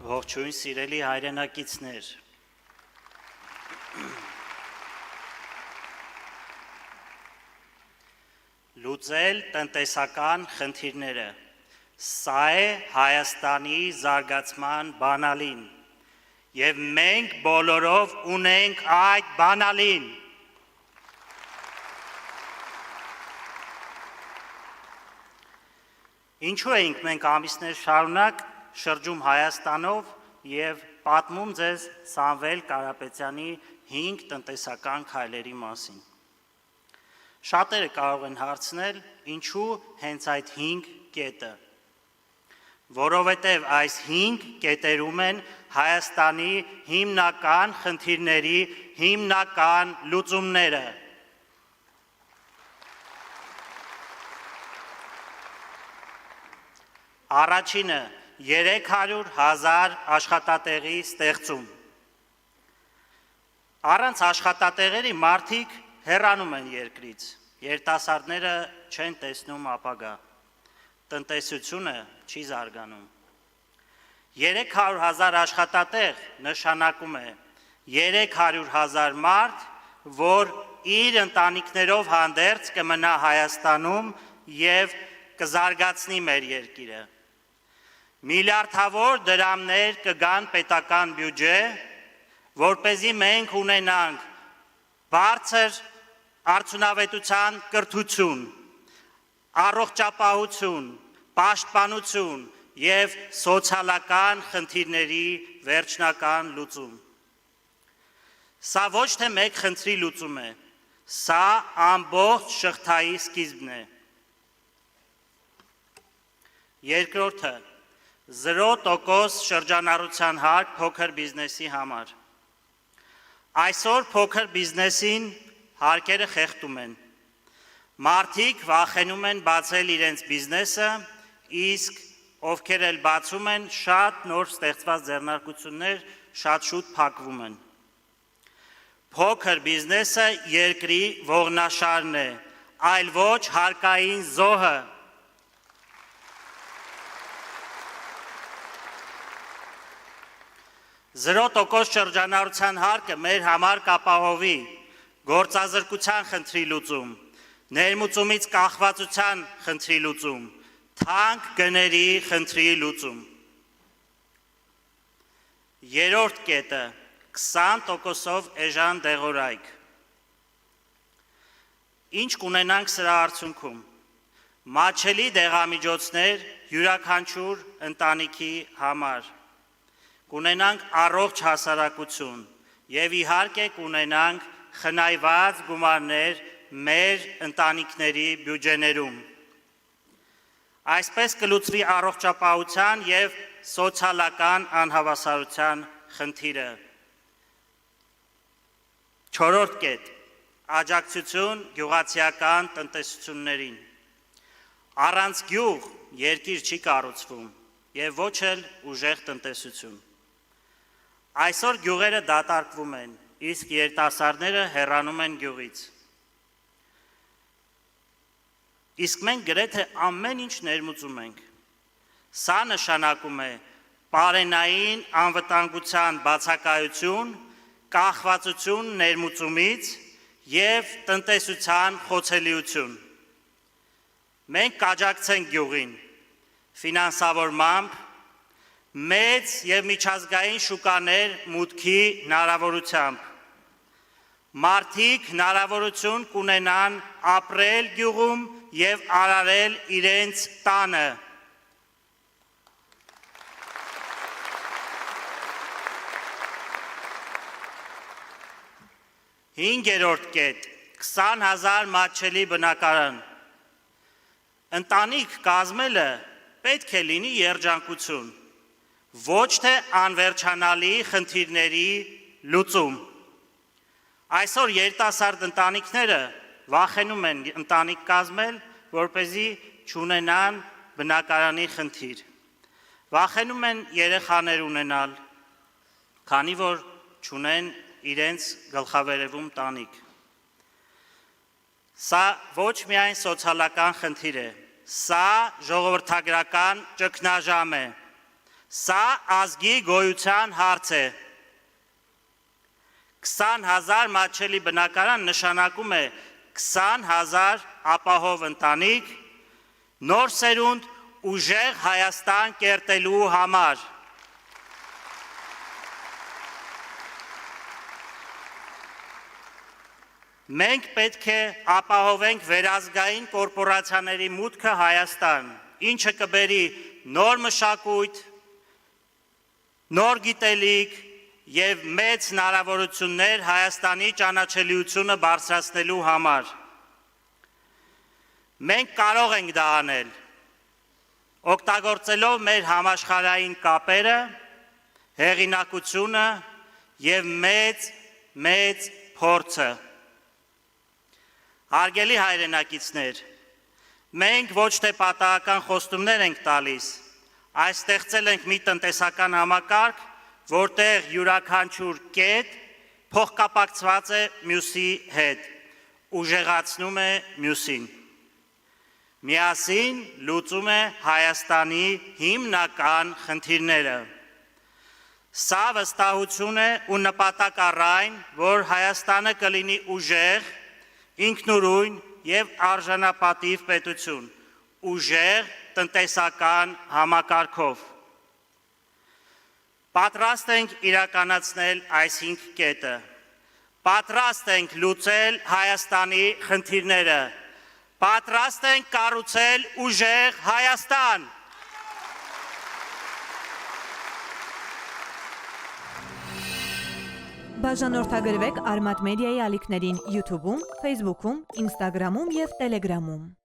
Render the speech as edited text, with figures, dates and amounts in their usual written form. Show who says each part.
Speaker 1: Ողջույն սիրելի հայրենակիցներ։ Լուծել տնտեսական խնդիրները։ Սա է Հայաստանի զարգացման բանալին, եւ մենք բոլորով ունենք այդ բանալին։ Ինչու ենք մենք ամիսներ շարունակ շրջում Հայաստանով եւ պատմում ձեզ Սամվել Կարապետյանի 5 տնտեսական քայլերի մասին։ Շատերը կարող են հարցնել, ինչու հենց այդ 5 կետը։ Որովհետև այս 5 կետերում են Հայաստանի հիմնական խնդիրների հիմնական լուծումները։ Առաջինը 300,000 աշխատատեղի ստեղծում։ Առանց աշխատատեղերի մարդիկ հեռանում են երկրից, երիտասարդները չեն տեսնում ապագա, տնտեսությունը չի զարգանում։ 300,000 աշխատատեղ նշանակում է 300,000 մարդ, որ իր ընտանիքներով հանդերձ կմնա Հայաստանում եւ կզարգացնի մեր երկիրը։ Միլիարդավոր դրամներ կգան պետական բյուջե, որպեսզի մենք ունենանք բարձր արդյունավետության կրթություն, առողջապահություն, պաշտպանություն եւ սոցիալական խնդիրների վերջնական լուծում։ Սա ոչ թե մեկ խնդրի լուծում է, սա ամբողջ շղթայի սկիզբն է։ Երկրորդը 0% շրջանառության հարկ փոքր բիզնեսի համար։ Այսօր փոքր բիզնեսին հարկերը խեղդում են։ Մարդիկ վախենում են բացել իրենց բիզնեսը, իսկ ովքեր էլ բացում են, շատ նոր ստեղծված ձեռնարկություններ շատ շուտ փակվում են։ Փոքր բիզնեսը երկրի ողնաշարն է, այլ ոչ հարկային զոհը։ 0% շրջանառության հարկը մեր համար կապահովի գործազրկության խնդրի լուծում, ներմուծումից կախվածության խնդրի լուծում, թանկ գների խնդրի լուծում։ Երրորդ կետը 20%-ով էժան դեղորայք։ Ինչ կունենանք սրա արդյունքում։ Մատչելի դեղամիջոցներ յուրաքանչյուր ընտանիքի համար։ Կունենանք առողջ հասարակություն եւ իհարկե կունենանք խնայված գումարներ մեր ընտանիքների բյուջեներում։ Այսպես կլուծվի առողջապահության եւ սոցիալական անհավասարության խնդիրը։ Չորրորդ կետ. աջակցություն գյուղացիական տնտեսություններին։ Առանց գյուղ երկիր չի կառուցվում եւ ոչ էլ ուժեղ տնտեսություն։ Այսօր գյուղերը դատարկվում են, իսկ երիտասարդները հեռանում են գյուղից։ Իսկ մենք գրեթե ամեն ինչ ներմուծում ենք։ Սա նշանակում է պարենային անվտանգության բացակայություն, կախվածություն ներմուծումից եւ տնտեսության խոցելիություն։ Մենք կաջակցենք գյուղին ֆինանսավորմամբ, մեծ եւ միջազգային շուկաներ մուտքի հնարավորությամբ։ Մարդիկ հնարավորություն կունենան ապրել գյուղում եւ արարել իրենց տանը։ Հինգերորդ կետ. 20,000 մատչելի բնակարան։ Ընտանիք կազմելը պետք է լինի երջանկություն, ոչ թե անվերջանալի խնդիրների լուծում։ Այսօր երիտասարդ ընտանիքները վախենում են ընտանիք կազմել, որպեսզի չունենան բնակարանի խնդիր։ Վախենում են երեխաներ ունենալ, քանի որ չունեն իրենց գլխավերևում տանիք։ Սա ոչ միայն սոցիալական խնդիր է, սա ժողովրդագրական ճգնաժամ է, Սա ազգի գոյության հարց է։ 20,000 մատչելի բնակարան նշանակում է 20,000 ապահով ընտանիք, նոր սերունդ ուժեղ Հայաստան կերտելու համար։ Մենք պետք է ապահովենք վերազգային կորպորացիաների մուտքը Հայաստան, ինչը կբերի նոր մշակույթ, նոր գիտելիք և մեծ հնարավորություններ Հայաստանի ճանաչելիությունը բարձրացնելու համար։ Մենք կարող ենք դա անել, օգտագործելով մեր համաշխարհային կապերը, հեղինակությունը և մեծ փորձը։ Հարգելի հայրենակիցներ, մենք ոչ թե պատահական խոստումներ ենք տալիս, այլ ստեղծել ենք մի տնտեսական համակարգ, որտեղ յուրաքանչյուր կետ փոխկապակցված է մյուսի հետ, ուժեղացնում է մյուսին։ Միասին լուծում է Հայաստանի հիմնական խնդիրները։ Սա վստահություն է ու նպատակ առ այն, որ Հայաստանը կլինի ուժեղ, ինքնուրույն և արժանապատիվ պետություն, ուժեղ տնտեսական համակարգով։ Պատրաստ ենք իրականացնել այս 5 կետը, պատրաստ ենք լուծել Հայաստանի խնդիրները, պատրաստ ենք կառուցել ուժեղ Հայաստան։
Speaker 2: Բաժանորդագրվեք Արմատ մեդիայի ալիքներին YouTube-ում, Facebook-ում, Instagram-ում և Telegram-ում։